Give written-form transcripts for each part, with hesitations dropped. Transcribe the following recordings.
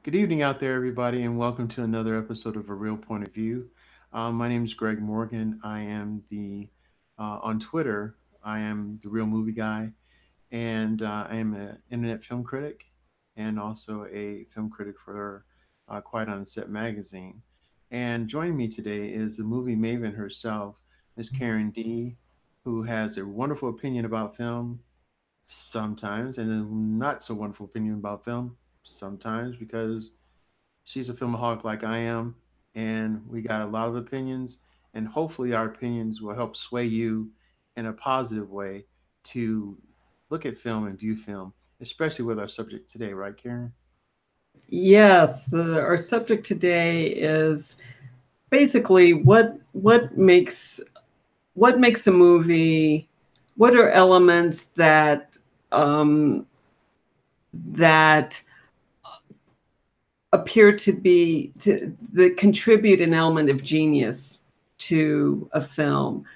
Good evening out there, everybody, and welcome to another episode of A Real Point of View. My name is Greg Morgan. I am on Twitter, I am the Real Movie Guy, and I am an internet film critic and also a film critic for Quiet on Set magazine. And joining me today is the movie maven herself, Miss Karen D, who has a wonderful opinion about film sometimes, and a not so wonderful opinion about film sometimes because she's a filmaholic like I am, and we got a lot of opinions, and hopefully our opinions will help sway you in a positive way to look at film and view film, especially with our subject today, right, Karen? Yes, our subject today is basically what makes a movie. What are elements um, that appear to be that contribute an element of genius to a film?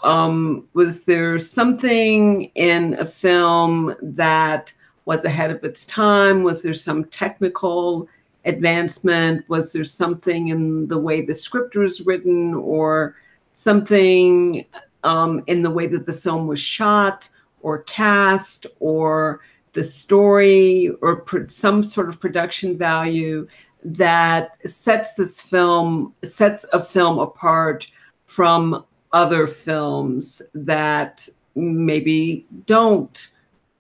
Was there something in a film that was ahead of its time? Was there some technical advancement? Was there something in the way the script was written, or something in the way that the film was shot, or cast, or the story, or some sort of production value that sets a film apart from other films that maybe don't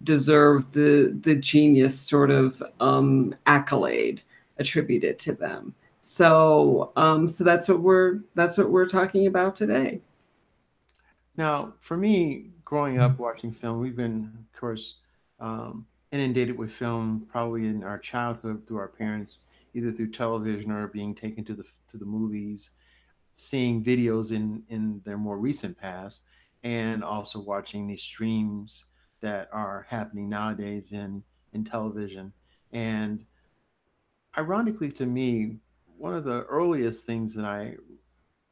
deserve the genius sort of accolade attributed to them. So that's what we're talking about today. Now, for me, growing up watching film, we've been, of course, inundated with film probably in our childhood through our parents, either through television or being taken to the movies, seeing videos in their more recent past, and also watching these streams that are happening nowadays in television. And ironically, to me, one of the earliest things that I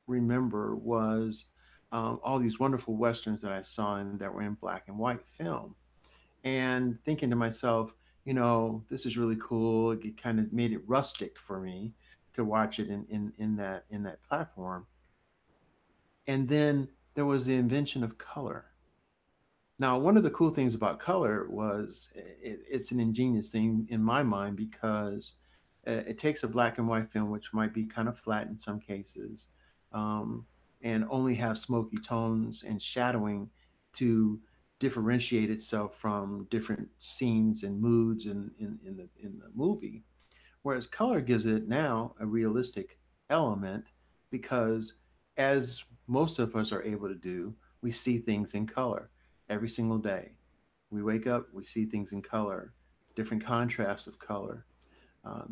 remember was all these wonderful westerns that I saw and that were in black and white film, and thinking to myself, this is really cool. It kind of made it rustic for me to watch it in that platform. And then there was the invention of color. Now, one of the cool things about color was it's an ingenious thing in my mind because it takes a black and white film, which might be kind of flat in some cases, um, and only have smoky tones and shadowing to differentiate itself from different scenes and moods in the movie. Whereas color gives it now a realistic element because, as most of us are able to do, we see things in color every single day. We wake up, we see things in color, different contrasts of color.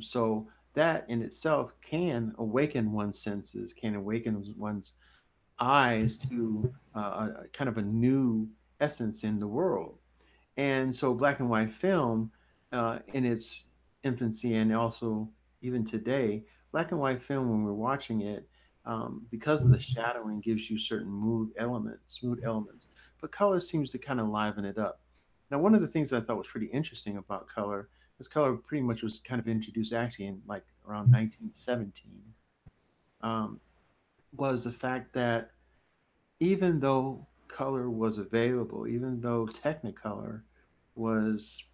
So that in itself can awaken one's senses, can awaken one's eyes to kind of a new essence in the world. And so black and white film, in its infancy and also even today, black and white film, when we're watching it, because of the shadowing, gives you certain mood elements. But color seems to kind of liven it up. Now, one of the things I thought was pretty interesting about color is color pretty much was kind of introduced actually in like around 1917, um, was the fact that even though color was available, even though Technicolor was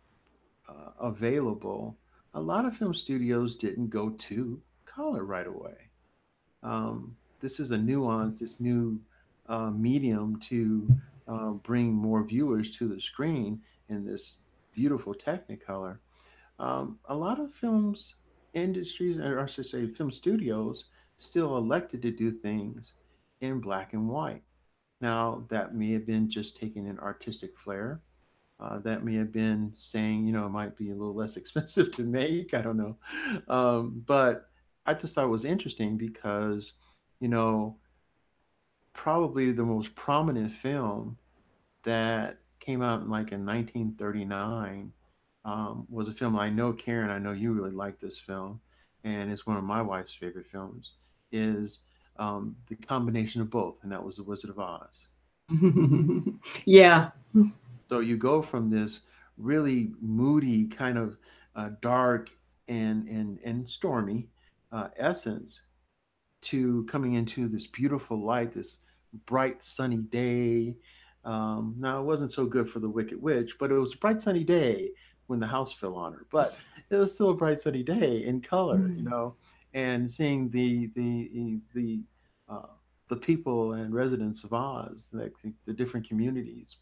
available, a lot of film studios didn't go to color right away. Um, this is a nuance, this new medium to bring more viewers to the screen in this beautiful Technicolor. A lot of films industries, or I should say, film studios, still elected to do things in black and white. Now, that may have been just taking an artistic flair. That may have been saying, it might be a little less expensive to make. I don't know. But I just thought it was interesting because, you know, probably the most prominent film that came out in 1939 was a film I know, Karen, I know you really like this film, and it's one of my wife's favorite films, is the combination of both, and that was The Wizard of Oz. Yeah. So you go from this really moody kind of dark and stormy essence to coming into this beautiful light, this bright sunny day. Now it wasn't so good for the Wicked Witch, but it was a bright sunny day when the house fell on her. But it was still a bright sunny day in color, you Mm. know, and seeing uh, the people and residents of Oz, like the different communities.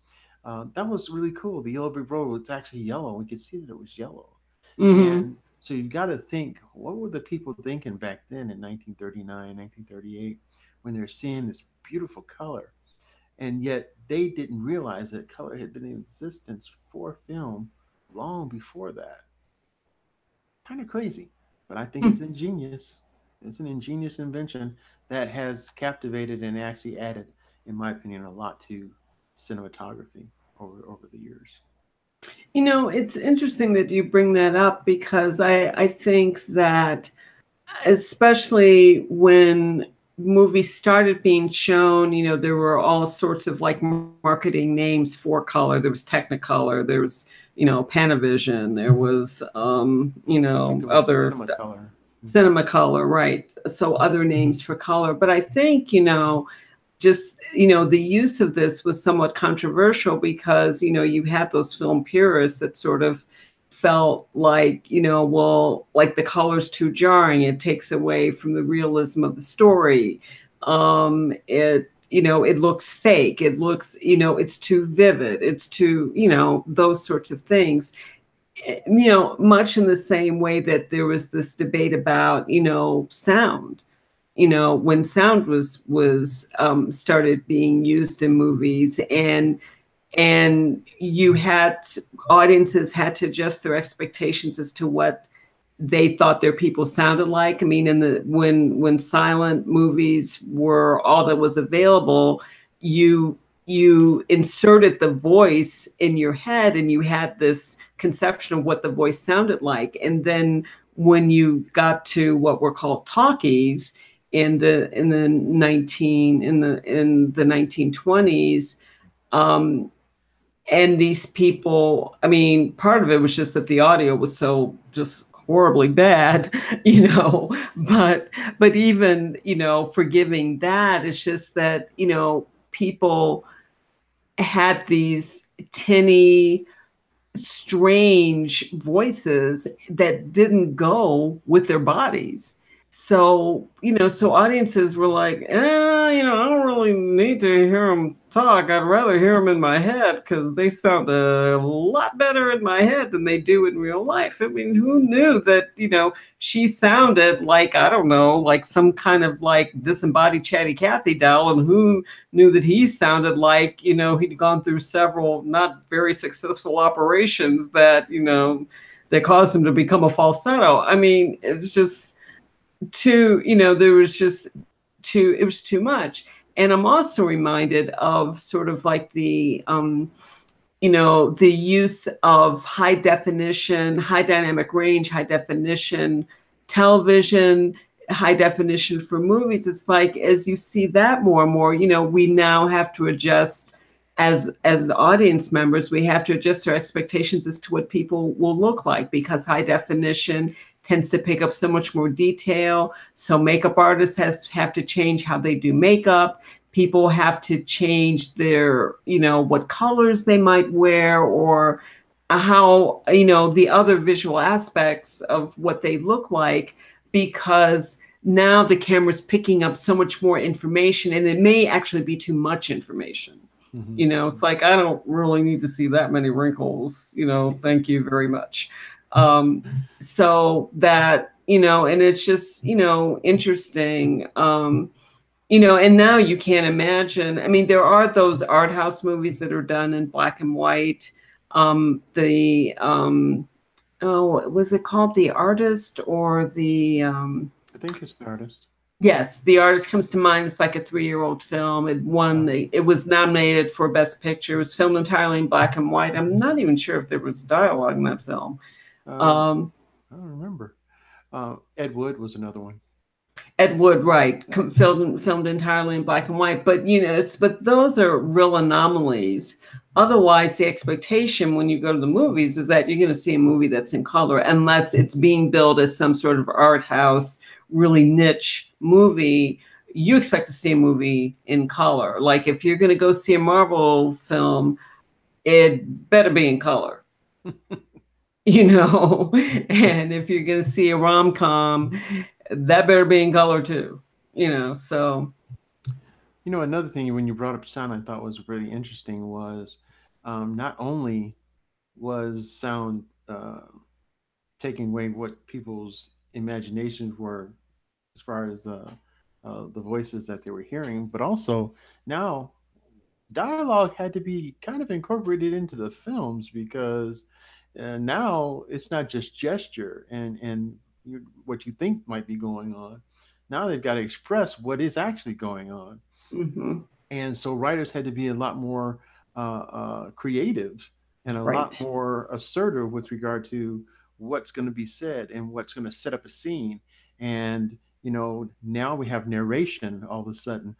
That was really cool. The Yellow Brick Road was actually yellow. We could see that it was yellow. Hmm. And so you've got to think, what were the people thinking back then in 1939, 1938, when they're seeing this beautiful color? And yet they didn't realize that color had been in existence for film long before that. Kind of crazy, but I think it's ingenious. It's an ingenious invention that has captivated and actually added, in my opinion, a lot to cinematography over the years. You know, it's interesting that you bring that up because I think that especially when movies started being shown, you know, there were all sorts of like marketing names for color. There was Technicolor, there was, you know, Panavision, there was, you I think know, there was other cinema color. Mm-hmm. cinema color, right? So other names for color. But I think, you know, just you know the use of this was somewhat controversial because you know you had those film purists that sort of felt like you know well like the color's too jarring, it takes away from the realism of the story. It you know it looks fake, it looks you know it's too vivid, it's too you know those sorts of things. You know, much in the same way that there was this debate about you know sound, you know when sound was started being used in movies, and you had audiences had to adjust their expectations as to what they thought their people sounded like. I mean, in the when silent movies were all that was available, you you inserted the voice in your head and you had this conception of what the voice sounded like. And then when you got to what were called talkies in the 1920s, um, and these people, I mean, part of it was just that the audio was so just horribly bad, you know, but even you know forgiving that, it's just that you know people had these tinny strange voices that didn't go with their bodies. So, you know, so audiences were like, you know, I don't really need to hear them talk. I'd rather hear them in my head because they sound a lot better in my head than they do in real life. I mean, who knew that, you know, she sounded like, I don't know, like some kind of like disembodied Chatty Cathy doll, and who knew that he sounded like you know he'd gone through several not very successful operations that you know that caused him to become a falsetto. I mean it's just too you know there was just too it was too much. And I'm also reminded of sort of like the you know the use of high definition, high dynamic range, high definition television, high definition for movies. It's like as you see that more and more, you know, we now have to adjust as audience members, we have to adjust our expectations as to what people will look like because high definition tends to pick up so much more detail. So makeup artists have to change how they do makeup. People have to change their you know what colors they might wear, or how you know the other visual aspects of what they look like, because now the camera's picking up so much more information and it may actually be too much information. Mm-hmm. You know, it's like I don't really need to see that many wrinkles, you know, thank you very much. um so that you know, and it's just you know interesting. You know, and now you can't imagine. I mean, there are those art house movies that are done in black and white. The oh, was it called The Artist or the I think it's the artist. yes, The Artist comes to mind. It's like a 3-year-old film. It won Uh, it was nominated for Best Picture. It was filmed entirely in black and white. I'm not even sure if there was dialogue in that film. uh, Um, I don't remember. Ed Wood was another one. Ed Wood, right? Filmed entirely in black and white. But but those are real anomalies. Otherwise, the expectation when you go to the movies is that you're going to see a movie that's in color, unless it's being billed as some sort of art house, really niche movie. You expect to see a movie in color. Like if you're going to go see a Marvel film, it better be in color, you know. And if you're going to see a rom com, that better be in color too, So, Another thing when you brought up sound, I thought was really interesting was not only was sound taking away what people's imaginations were as far as the voices that they were hearing, but also now dialogue had to be kind of incorporated into the films because now it's not just gesture and what you think might be going on. Now they've got to express what is actually going on, mm-hmm. and so writers had to be a lot more creative and a lot Right. more assertive with regard to what's going to be said and what's going to set up a scene. And now we have narration all of a sudden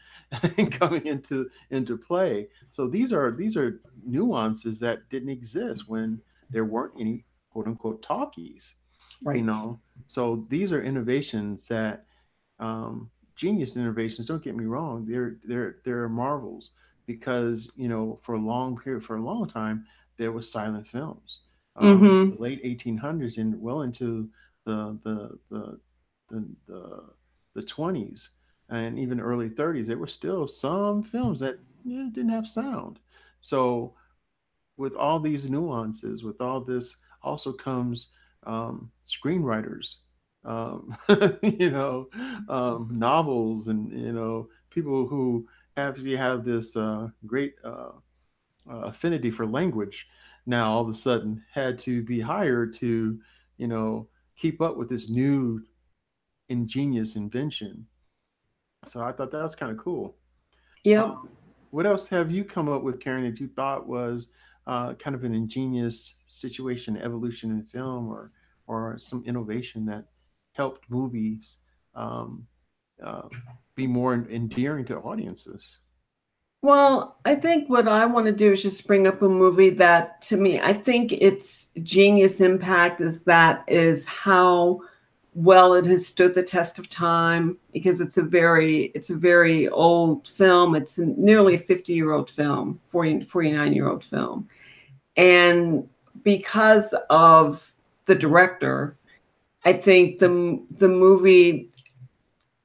coming into play. So these are nuances that didn't exist when there weren't any quote unquote talkies. you Right. know so these are innovations that genius innovations. Don't get me wrong; they're marvels because for a long period, for a long time, there was silent films. Mm-hmm. The late 1800s and well into the the the the the 20s and even early 30s, there were still some films that didn't have sound. So with all these nuances, with all this, also comes screenwriters, um, you know, novels, and people who actually have this great affinity for language. Now all of a sudden had to be hired to, you know, keep up with this new ingenious invention. So I thought that was kind of cool. Yep. Um, what else have you come up with, Karen, that you thought was kind of an ingenious situation, evolution in film, or some innovation that helped movies um, uh, be more endearing to audiences? Well, I think what I want to do is just bring up a movie that, to me, I think its genius impact is how well it has stood the test of time, because it's a very old film. It's nearly a 50-year-old film, 49-year-old film. And because of the director, I think the movie,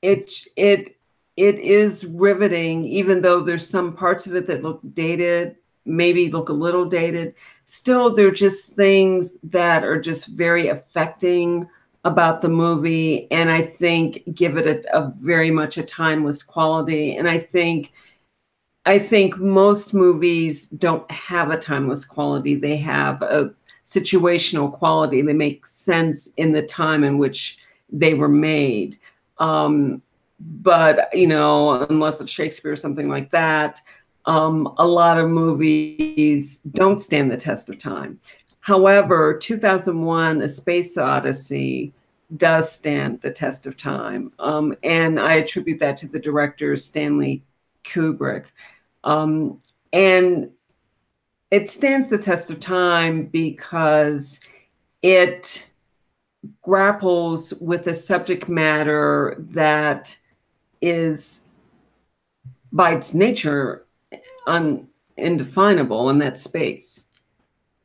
it it it is riveting, even though there's some parts of it that look dated, maybe look a little dated. Still, they're just things that are just very affecting about the movie, and I think give it a very much a timeless quality. And I think most movies don't have a timeless quality. They have a situational quality. They make sense in the time in which they were made. But, unless it's Shakespeare or something like that, a lot of movies don't stand the test of time. However, 2001 A Space Odyssey does stand the test of time. And I attribute that to the director, Stanley Kubrick. Um, and it stands the test of time because it grapples with a subject matter that is, by its nature, indefinable, and that's space.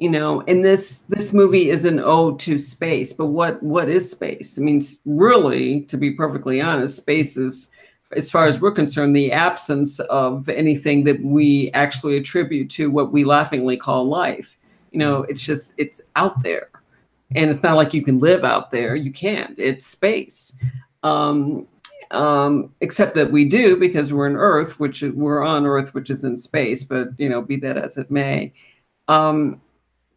And this movie is an ode to space. But what is space? I mean, really, to be perfectly honest, space is, as far as we're concerned, the absence of anything that we actually attribute to what we laughingly call life. Mhm. It's out there, and it's not like you can live out there. You can't. It's space. Um, except that we do, because we're on Earth, which is in space. But be that as it may. Um,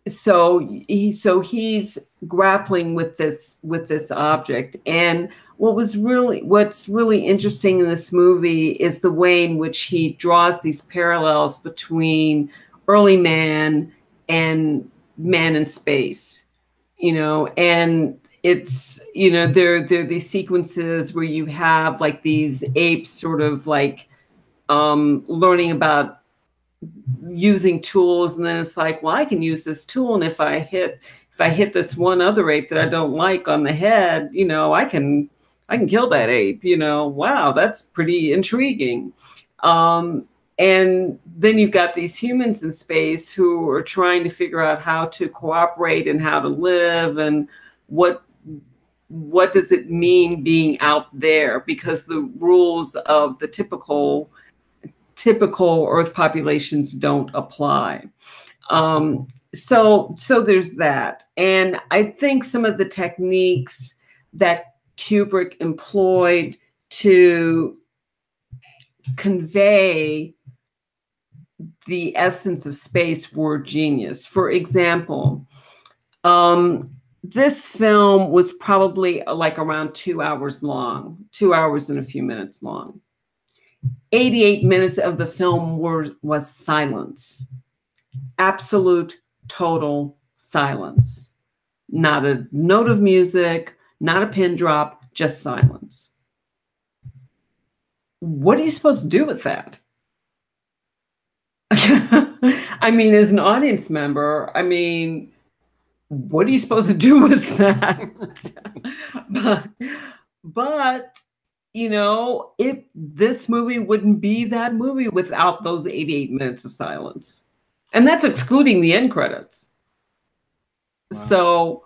so he's grappling with this object. And what's really interesting in this movie is the way in which he draws these parallels between early man and man in space. And it's, you know, there are these sequences where you have like these apes sort of like learning about using tools, and then it's like, well, I can use this tool, and if I hit this one other ape that I don't like on the head, you know, I can kill that ape. You know, wow, that's pretty intriguing. Um, and then you've got these humans in space who are trying to figure out how to cooperate and how to live, and what what does it mean being out there, because the rules of the typical Earth populations don't apply. So there's that, and I think some of the techniques that Kubrick employed to convey the essence of space were genius. For example, this film was probably like around 2 hours long, 2 hours and a few minutes long. 88 minutes of the film was silence, absolute, total silence. Not a note of music, not a pin drop, just silence. What are you supposed to do with that? I mean, as an audience member, I mean, what are you supposed to do with that? but, but you know, this movie wouldn't be that movie without those 88 minutes of silence. And that's excluding the end credits. Wow. So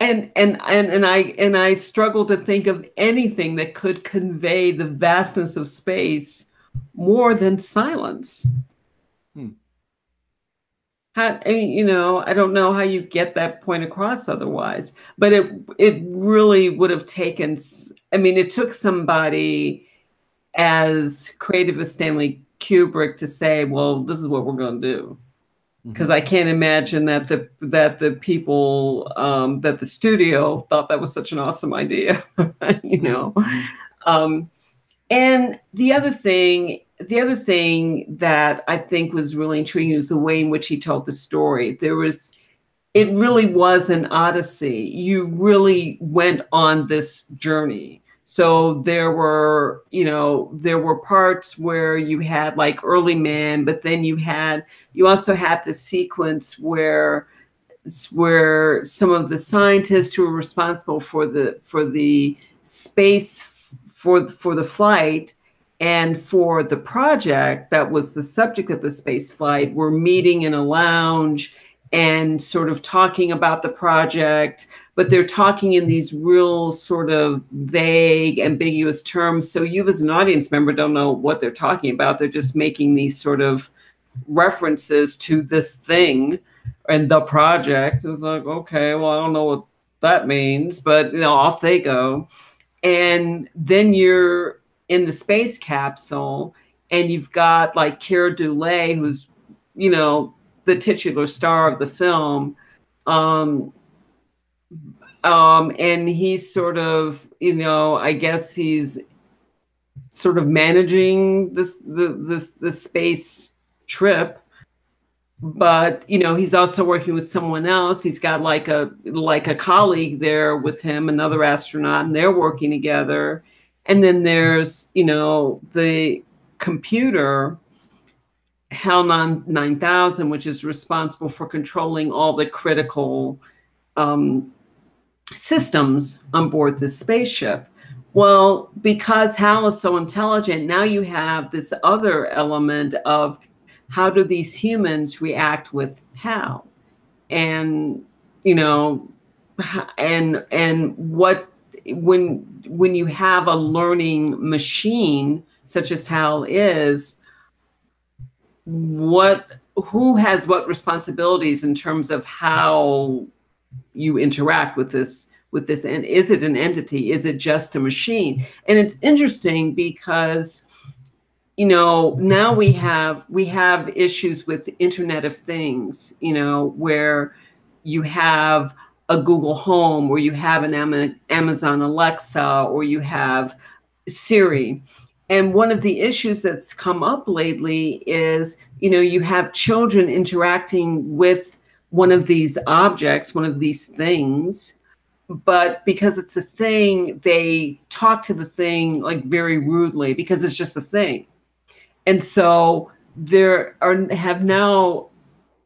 and I struggle to think of anything that could convey the vastness of space more than silence. I mean, you know, I don't know how you get that point across otherwise, but it really would have taken, I mean, it took somebody as creative as Stanley Kubrick to say, well, this is what we're going to do. Because I can't imagine that the people, that the studio thought that was such an awesome idea, you know. And the other thing that I think was really intriguing was the way in which he told the story. It really was an odyssey. You really went on this journey. So there were parts where you had like early man, but then you also had the sequence where some of the scientists who were responsible for the space, for the flight and for the project that was the subject of the space flight, were meeting in a lounge and sort of talking about the project, but they're talking in these real sort of vague, ambiguous terms. So you as an audience member don't know what they're talking about. They're just making these sort of references to this thing and the project. It's like, okay, well, I don't know what that means, but you know, off they go. And then you're in the space capsule and you've got like Keira Dulé, who's, you know, the titular star of the film. And he's sort of, you know, I guess he's sort of managing the space trip, but you know, he's also working with someone else. He's got like a colleague there with him, another astronaut, and they're working together. And then there's, you know, the computer HAL 9000, which is responsible for controlling all the critical systems on board this spaceship. Well, because HAL is so intelligent, now you have this other element of how do these humans react with HAL, and you know, and what when you have a learning machine such as HAL is, who has what responsibilities in terms of how you interact with this, and is it an entity? Is it just a machine? And it's interesting because, you know, now we have issues with Internet of Things, you know, where you have a Google Home, or you have an Amazon Alexa, or you have Siri. And one of the issues that's come up lately is, you know, you have children interacting with one of these objects, one of these things. But because it's a thing, they talk to the thing like very rudely because it's just a thing. And so there are have now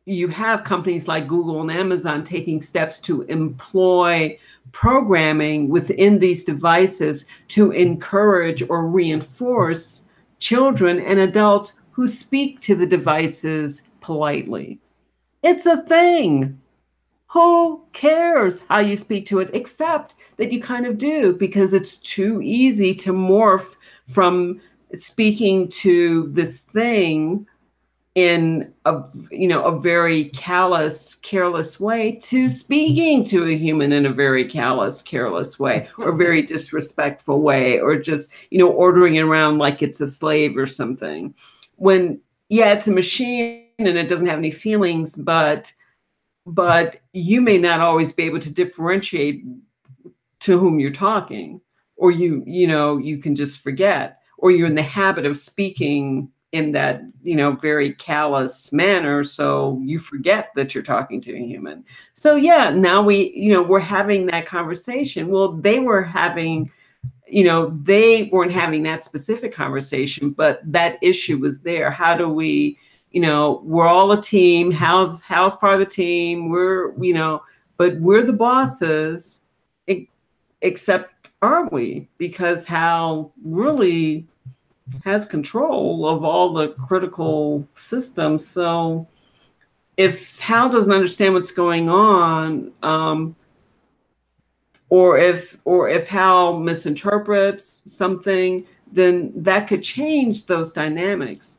you have companies like Google and Amazon taking steps to employ programming within these devices to encourage or reinforce children and adults who speak to the devices politely. It's a thing. Who cares how you speak to it, except that you kind of do because it's too easy to morph from speaking to this thing in a very callous, careless way to speaking to a human in a very callous, careless way, or very disrespectful way, or just ordering it around like it's a slave or something. When yeah, it's a machine and it doesn't have any feelings, but you may not always be able to differentiate to whom you're talking, or you can just forget, or you're in the habit of speaking in that very callous manner, so you forget that you're talking to a human. So yeah, now we're having that conversation. Well, they weren't having that specific conversation, but that issue was there. How do we, we're all a team. How's part of the team? But we're the bosses, except are we? Because Hal really has control of all the critical systems. So if Hal doesn't understand what's going on, or if Hal misinterprets something, then that could change those dynamics.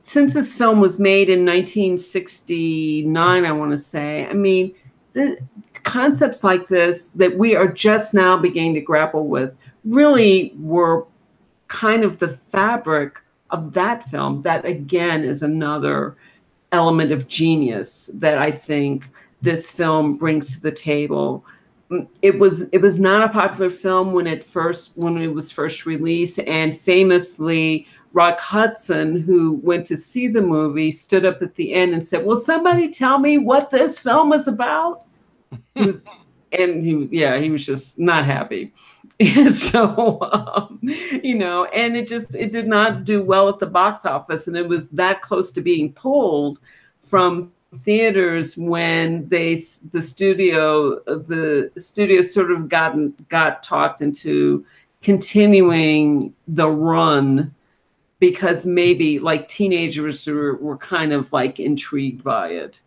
Since this film was made in 1969, I want to say, I mean, the concepts like this that we are just now beginning to grapple with really were kind of the fabric of that film. That again is another element of genius that I think this film brings to the table. It was not a popular film when it was first released, and famously Rock Hudson, who went to see the movie, stood up at the end and said, "Will somebody tell me what this film is about?" He was, and he was just not happy. So, and it did not do well at the box office, and it was that close to being pulled from theaters when the studio sort of got talked into continuing the run, because maybe like teenagers were kind of like intrigued by it,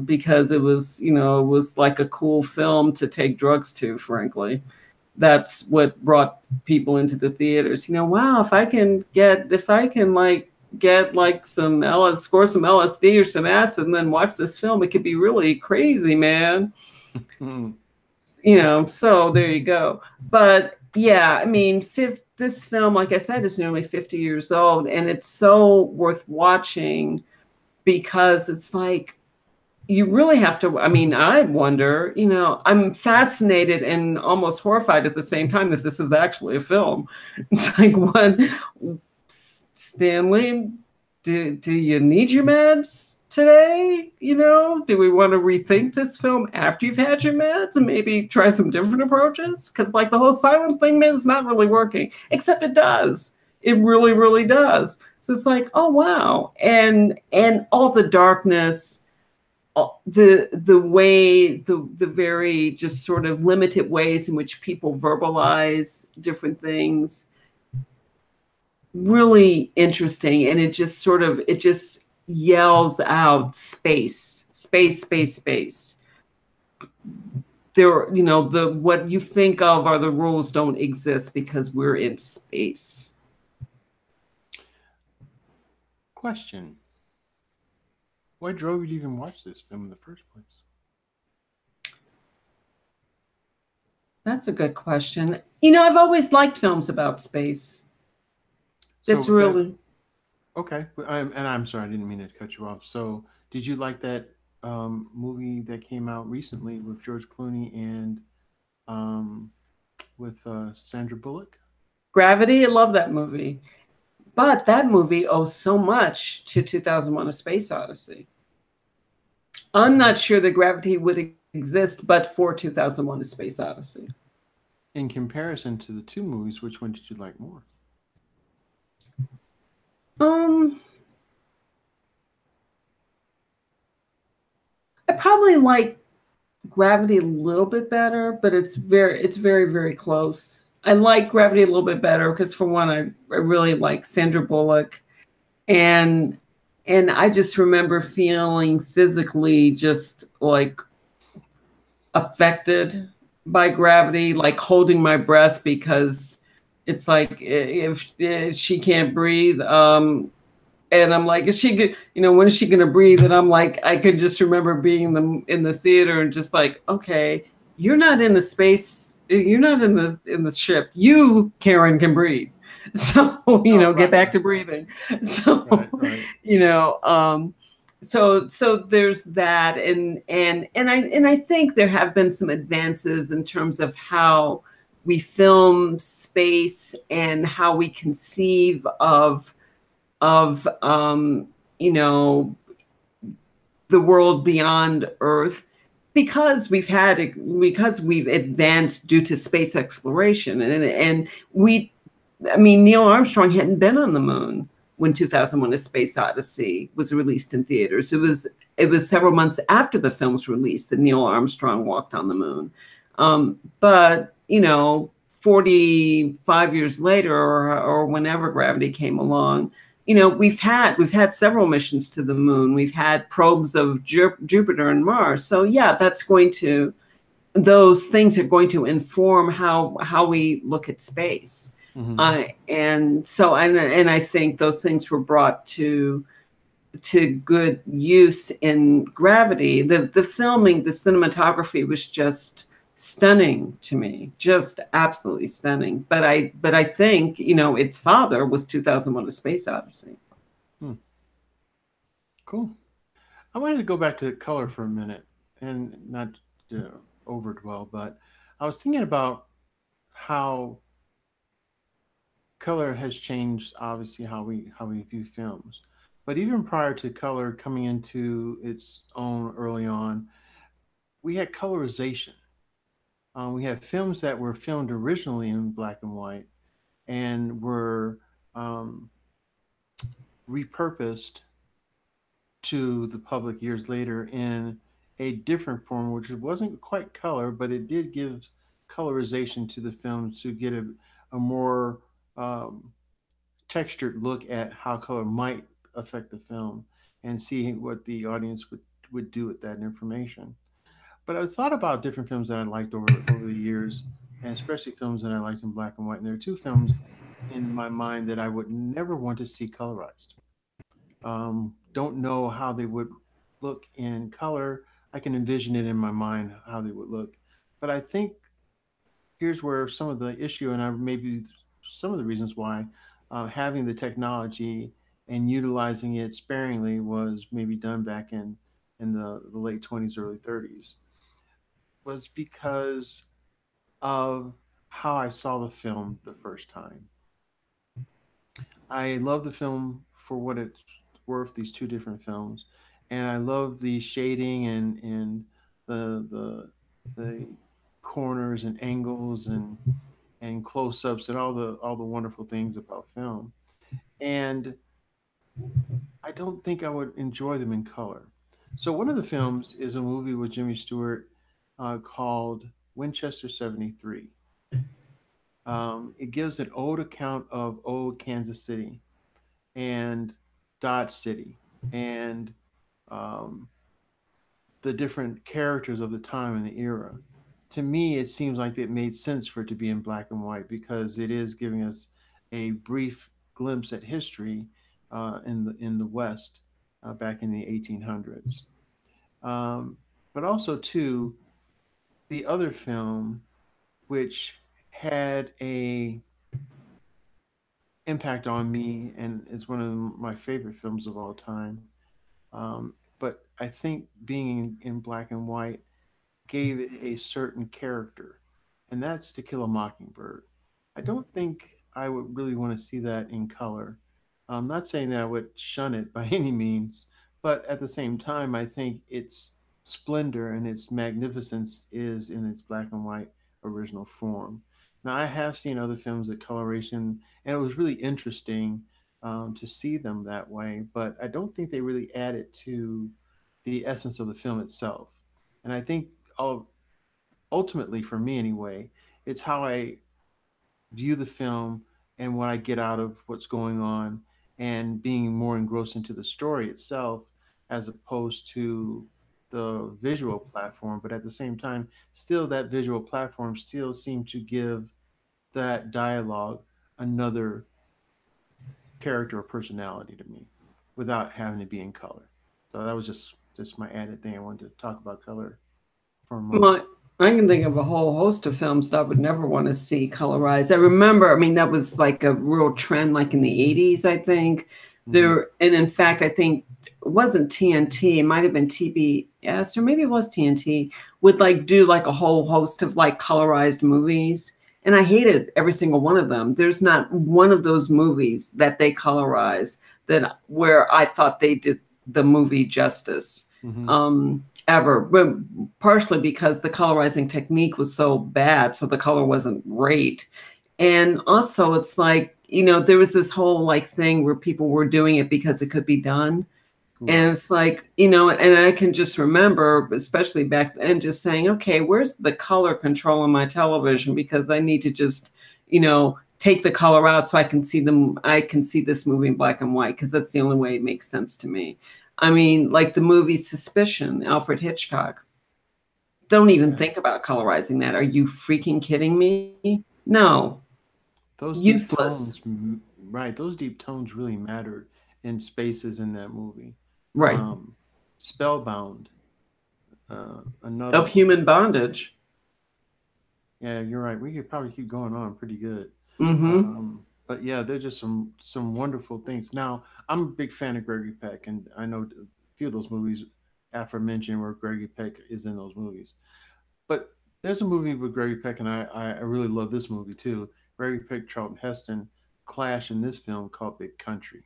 because it was like a cool film to take drugs to, frankly. That's what brought people into the theaters. Wow, if I can like get like score some LSD or some acid and then watch this film, it could be really crazy, man. So there you go. But yeah, I mean, this film, like I said, is nearly 50 years old, and it's so worth watching because it's like, you really have to, I mean, I wonder, I'm fascinated and almost horrified at the same time that this is actually a film. It's like, what, Stanley, do you need your meds today? Do we want to rethink this film after you've had your meds and maybe try some different approaches? Because like the whole silent thing is not really working, except it does. It really, really does. So it's like, oh wow. And all the darkness, the way, the very just sort of limited ways in which people verbalize different things, really interesting. And it just yells out space, space, space, space. There, the what you think of are the rules don't exist because we're in space. Question: what drove you to even watch this film in the first place? That's a good question. I've always liked films about space. So That's that really okay, and I'm sorry, I didn't mean to cut you off. So did you like that movie that came out recently with George Clooney and um, with Sandra Bullock? Gravity. I love that movie. But that movie owes so much to 2001: A Space Odyssey. I'm not sure that Gravity would exist but for 2001: A Space Odyssey. In comparison to the two movies, which one did you like more? Um, I probably like Gravity a little bit better, but it's very, very close. I like Gravity a little bit better because, for one, I really like Sandra Bullock, and and I just remember feeling physically just like affected by Gravity, like holding my breath because it's like if she can't breathe, and I'm like, is she good? You know, when is she gonna breathe? And I'm like, I could just remember being in the theater and just like, okay, you're not in the space, you're not in the ship. You, Karen, can breathe. So, you Oh, know, get right, back right, to breathing. So, right, right. you know, so there's that, and I think there have been some advances in terms of how we film space and how we conceive of you know the world beyond Earth, because we've advanced due to space exploration, and we I mean, Neil Armstrong hadn't been on the moon when 2001: A Space Odyssey was released in theaters. It was several months after the film's release that Neil Armstrong walked on the moon. But 45 years later, or whenever Gravity came along, we've had several missions to the moon. We've had probes of Jupiter and Mars. So yeah, those things are going to inform how we look at space. Hmm. And I think those things were brought to good use in Gravity. The filming, the cinematography was just stunning to me, just absolutely stunning. But I think its father was 2001: A Space Odyssey. Hmm. Cool. I wanted to go back to color for a minute and not overdwell, but I was thinking about how color has changed, obviously, how we view films. But even prior to color coming into its own early on, we had colorization. We had films that were filmed originally in black and white and were um, repurposed to the public years later in a different form, which wasn't quite color, but it did give colorization to the film to get a more um, textured look at how color might affect the film and see what the audience would do with that information. But I thought about different films that I liked over the years, and especially films that I liked in black and white. And there are two films in my mind that I would never want to see colorized. Don't know how they would look in color. I can envision it in my mind how they would look, but I think here's where some of the issue, and maybe some of the reasons why having the technology and utilizing it sparingly was maybe done back in the late 20s, early 30s, was because of how I saw the film the first time. I love the film for what it's worth. These two different films, and I love the shading and the the corners and angles and close-ups and all the wonderful things about film. And I don't think I would enjoy them in color. So one of the films is a movie with Jimmy Stewart called Winchester 73. It gives an old account of old Kansas City and Dodge City and um, the different characters of the time and the era. To me, it seems like it made sense for it to be in black and white because it is giving us a brief glimpse at history in the West back in the 1800s. Um, but also, too, the other film, which had a impact on me and is one of my favorite films of all time. But I think being in black and white gave it a certain character, and that's To Kill a Mockingbird. I don't think I would really want to see that in color. I'm not saying that I would shun it by any means, but at the same time, I think it's splendor and its magnificence is in its black and white original form. Now, I have seen other films at coloration, and it was really interesting to see them that way, but I don't think they really added to the essence of the film itself. And I think ultimately, for me anyway, it's how I view the film and what I get out of what's going on and being more engrossed into the story itself as opposed to the visual platform. But at the same time, still that visual platform still seemed to give that dialogue another character or personality to me without having to be in color. So that was just my added thing. I wanted to talk about color for a moment. Well, I can think of a whole host of films that I would never want to see colorized. I remember, I mean, that was like a real trend, like in the 80s, I think. Mm-hmm. There, and in fact, I think it wasn't TNT, it might have been TBS, or maybe it was TNT, would like do like a whole host of like colorized movies. And I hated every single one of them. There's not one of those movies that they colorize that where I thought they did the movie justice. Mm-hmm. Ever, but partially because the colorizing technique was so bad, so the color wasn't great. And also, it's like, there was this whole like thing where people were doing it because it could be done. And Right. it's like, and I can just remember, especially back then, just saying, okay, where's the color control on my television? Because I need to just, take the color out so I can see this movie in black and white, because that's the only way it makes sense to me. I mean, like the movie Suspicion, Alfred Hitchcock. Don't even Yeah. think about colorizing that. Are you freaking kidding me? No, Those deep useless. tones, right? Those deep tones really mattered in spaces in that movie. Right. Um, Spellbound, another Of one. human bondage. Yeah, you're right. We could probably keep going on pretty good. Mm-hmm. But yeah, there's just some wonderful things. Now, I'm a big fan of Gregory Peck, and I know a few of those movies aforementioned where Gregory Peck is in those movies. But there's a movie with Gregory Peck, and I really love this movie too. Gregory Peck, Charlton Heston clash in this film called Big Country.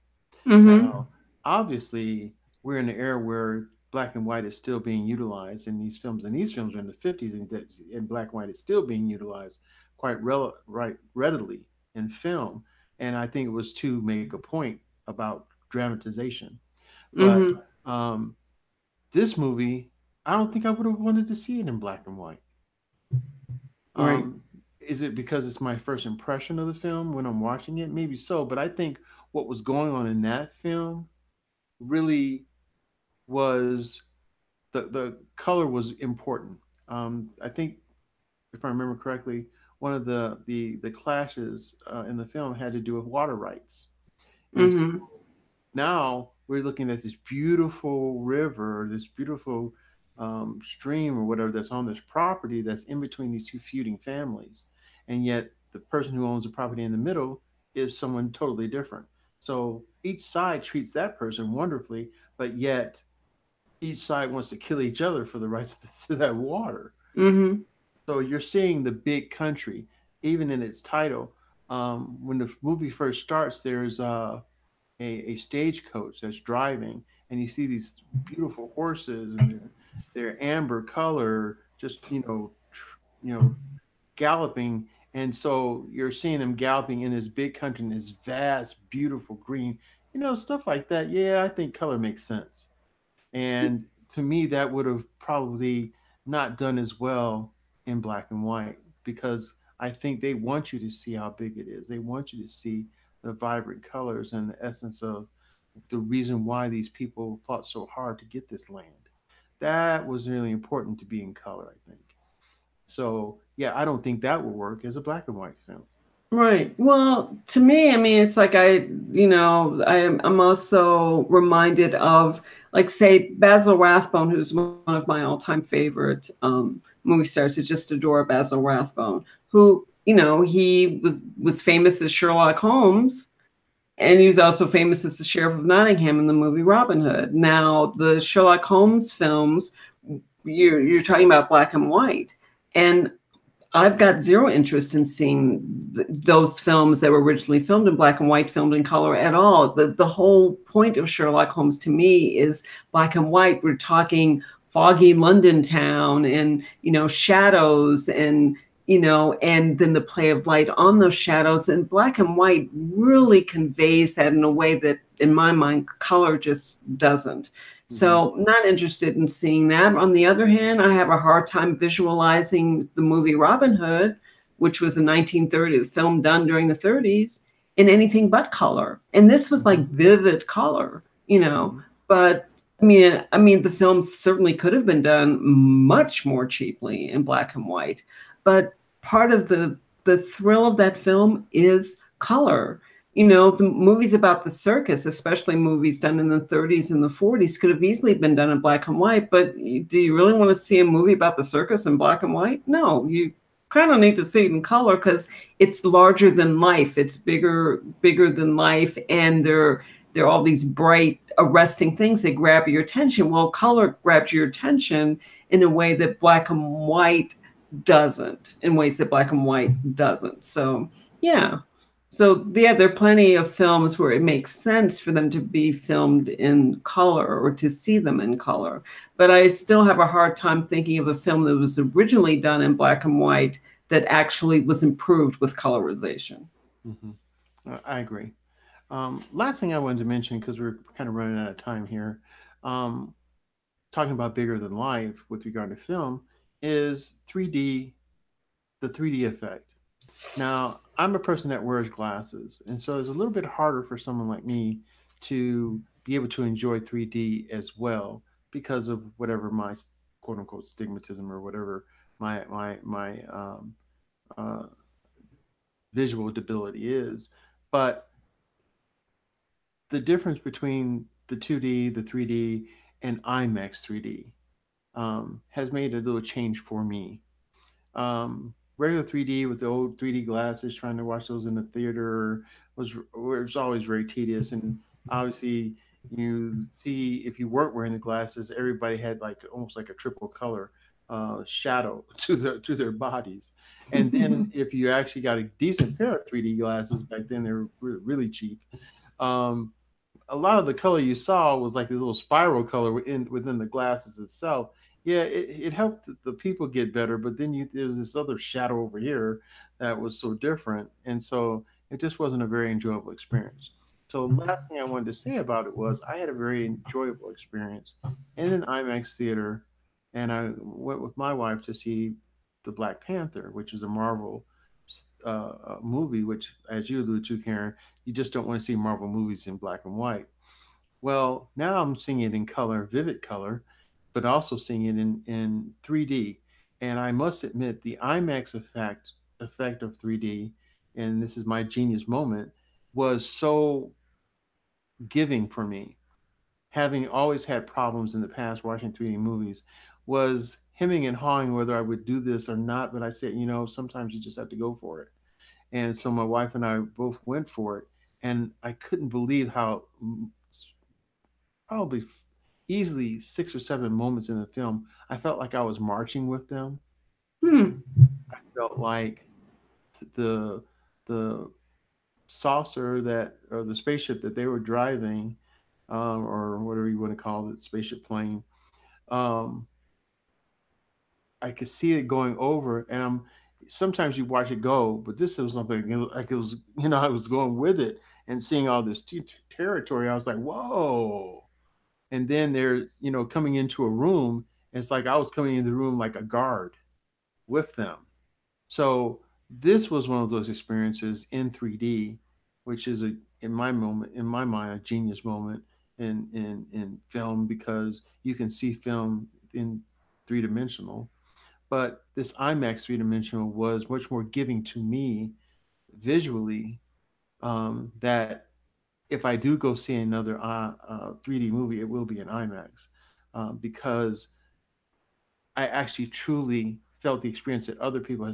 Mm-hmm. Now, obviously, we're in an era where black and white is still being utilized in these films, and these films are in the 50s, and black and white is still being utilized quite right readily in film. And I think it was to make a point about dramatization. But Mm-hmm. um, this movie, I don't think I would have wanted to see it in black and white. Right. Um, is it because it's my first impression of the film when I'm watching it? Maybe so, but I think what was going on in that film really was the color was important. I think if I remember correctly, one of the clashes in the film had to do with water rights, and so Mm-hmm. now we're looking at this beautiful river, this beautiful stream or whatever that's on this property that's in between these two feuding families, and yet the person who owns the property in the middle is someone totally different. So each side treats that person wonderfully, but yet each side wants to kill each other for the rights to that water. Mm-hmm. So you're seeing the big country, even in its title. When the movie first starts, there's a stagecoach that's driving, and you see these beautiful horses, and they're amber color, just galloping. And so you're seeing them galloping in this big country, in this vast, beautiful green, stuff like that. Yeah, I think color makes sense. And to me, that would have probably not done as well in black and white because I think they want you to see how big it is. They want you to see the vibrant colors and the essence of the reason why these people fought so hard to get this land. That was really important to be in color, I think. So, yeah, I don't think that would work as a black and white film. Right. Well, to me, I mean, it's like I'm also reminded of, like, say, Basil Rathbone, who's one of my all-time favorite movie stars. I just adore Basil Rathbone, who, he was famous as Sherlock Holmes, and he was also famous as the Sheriff of Nottingham in the movie Robin Hood. Now, the Sherlock Holmes films, you're talking about black and white, and I've got zero interest in seeing those films that were originally filmed in black and white, filmed in color at all. The whole point of Sherlock Holmes to me is black and white. We're talking foggy London town and, shadows and, and then the play of light on those shadows. And black and white really conveys that in a way that, in my mind, color just doesn't. Hmm. So, not interested in seeing that. On the other hand, I have a hard time visualizing the movie Robin Hood, which was a 1930 film done during the 30s, in anything but color. And this was like Hmm. vivid color, Hmm. but I mean, the film certainly could have been done much more cheaply in black and white. But part of the thrill of that film is color. The movies about the circus, especially movies done in the 30s and the 40s, could have easily been done in black and white. But do you really want to see a movie about the circus in black and white? No, you kind of need to see it in color because it's larger than life. It's bigger than life, and there are all these bright, arresting things that grab your attention. Well, color grabs your attention in a way that black and white doesn't, in ways that black and white doesn't. So, yeah. So, yeah, there are plenty of films where it makes sense for them to be filmed in color or to see them in color. But I still have a hard time thinking of a film that was originally done in black and white that actually was improved with colorization. Hmm. I agree. Last thing I wanted to mention, because we're kind of running out of time here, um, talking about bigger than life with regard to film, is 3D, the 3D effect. Now, I'm a person that wears glasses, and so it's a little bit harder for someone like me to be able to enjoy 3D as well because of whatever my quote unquote stigmatism or whatever my uh, visual debility is. But the difference between the 2D, the 3D, and IMAX 3D has made a little change for me. Regular 3D with the old 3D glasses, trying to watch those in the theater was always very tedious. And obviously, you see if you weren't wearing the glasses, everybody had like almost like a triple color shadow to their bodies. And then if you actually got a decent pair of 3D glasses back then, they were really cheap. Um, a lot of the color you saw was like the little spiral color within the glasses itself. Yeah, it helped the people get better, but then there's this other shadow over here that was so different, and so it just wasn't a very enjoyable experience. So last thing I wanted to say about it was I had a very enjoyable experience in an IMAX theater, and I went with my wife to see the Black Panther, which is a Marvel movie. Which, as you alluded to, Karen, you just don't want to see Marvel movies in black and white. Well, now I'm seeing it in color, vivid color, but also seeing it in 3D. And I must admit, the IMAX effect of 3D, and this is my genius moment, was so giving for me. Having always had problems in the past watching 3D movies, was hemming and hawing whether I would do this or not. But I said, sometimes you just have to go for it. And so my wife and I both went for it, and I couldn't believe how probably easily 6 or 7 moments in the film, I felt like I was marching with them. Hmm. I felt like the the saucer that or the spaceship that they were driving, or whatever you want to call it, spaceship plane. Um, I could see it going over, and sometimes you watch it go, but this was something like it was, I was going with it and seeing all this territory. I was like, whoa. And then they're coming into a room, and it's like I was coming into the room like a guard with them. So this was one of those experiences in 3D, which is in my mind, a genius moment in film, because you can see film in three-dimensional. But this IMAX three-dimensional was much more giving to me visually, that if I do go see another 3D movie, it will be in IMAX, because I actually truly felt the experience that other people,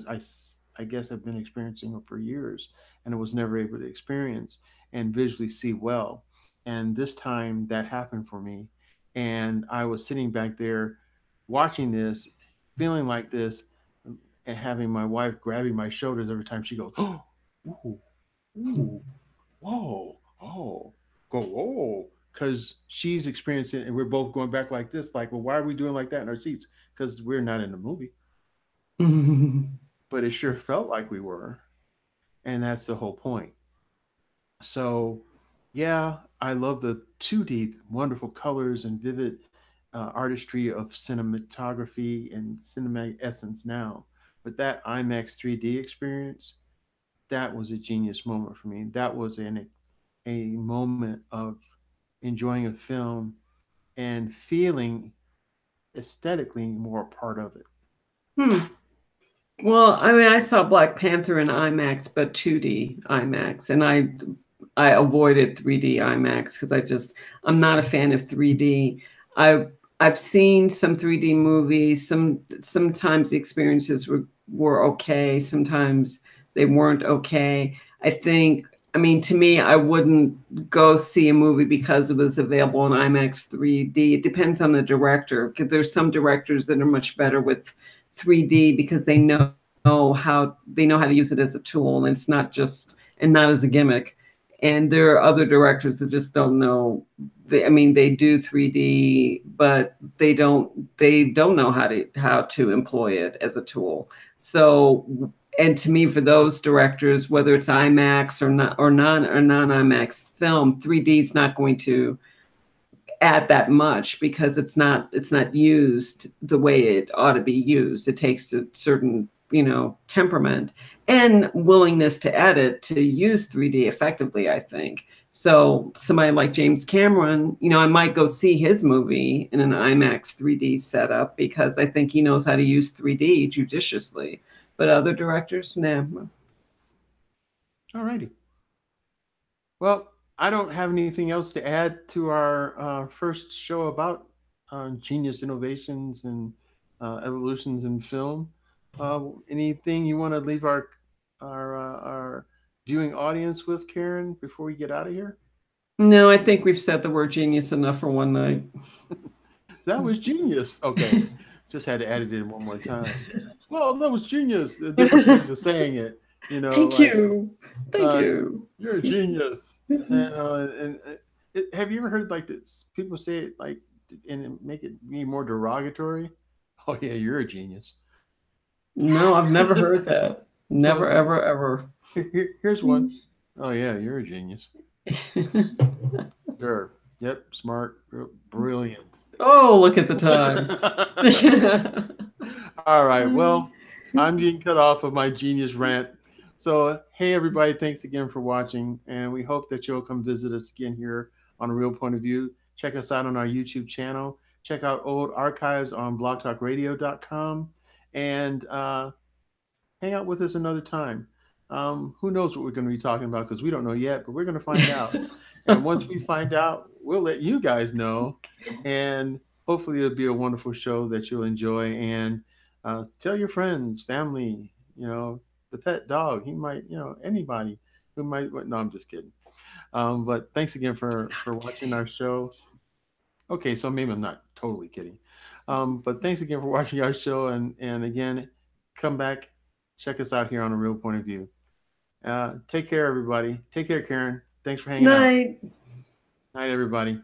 I guess, have been experiencing for years and was never able to experience and visually see well. And this time that happened for me. And I was sitting back there watching this, feeling like this, and having my wife grabbing my shoulders every time she goes, oh, ooh, ooh, whoa, oh, go, oh. because she's experiencing it, and we're both going back like this. Like, well, why are we doing like that in our seats? Because we're not in the movie, but it sure felt like we were, and that's the whole point. So, yeah, I love the 2D wonderful colors and vivid artistry of cinematography and cinematic essence now. But that IMAX 3D experience, that was a genius moment for me. That was a moment of enjoying a film and feeling aesthetically more a part of it. Hmm. Well, I mean, I saw Black Panther in IMAX, but 2D IMAX, and I avoided 3D IMAX because I'm not a fan of 3D. I I've seen some 3D movies. Sometimes the experiences were okay. Sometimes they weren't okay. I think. I mean, to me, I wouldn't go see a movie because it was available in IMAX 3D. It depends on the director. 'Cause there's some directors that are much better with 3D because they know how to use it as a tool, and it's not just and not as a gimmick. And there are other directors that just don't know. I mean, they do 3D, but they don't know how to employ it as a tool. So, and to me, for those directors, whether it's IMAX or not or non IMAX film, 3D is not going to add that much because it's not used the way it ought to be used. It takes a certain temperament and willingness to edit to use 3D effectively, I think. So somebody like James Cameron, I might go see his movie in an IMAX 3D setup because I think he knows how to use 3D judiciously. But other directors, nah. Alrighty. Well, I don't have anything else to add to our first show about genius innovations and evolutions in film. Anything you want to leave our viewing audience with, Karen, before we get out of here? No, I think we've said the word genius enough for one night. That was genius. Okay, just had to add it in one more time. Well, that was genius. The different ways of saying it. Thank Like you. Thank uh, you. you're a genius. Have you ever heard like this? People say it like and make it be more derogatory. Oh yeah, you're a genius. No, I've never heard that. Never, Well, ever, ever. here's one. Oh yeah, you're a genius. Sure. Yep. Smart. Brilliant. Oh, look at the time. All right. Well, I'm getting cut off of my genius rant. So, hey, everybody, thanks again for watching. And we hope that you'll come visit us again here on A Real Point of View. Check us out on our YouTube channel. Check out old archives on blogtalkradio.com. And hang out with us another time. Who knows what we're going to be talking about because we don't know yet, but we're going to find out. And once we find out, we'll let you guys know. And hopefully, it'll be a wonderful show that you'll enjoy. And tell your friends, family, the pet dog. He might, anybody who might. No, I'm just kidding. But thanks again for watching our show. Okay, so maybe I'm not totally kidding. But thanks again for watching our show, and again, come back, check us out here on A Real Point of View. Take care, everybody. Take care, Karen. Thanks for hanging out. Night. Night, everybody.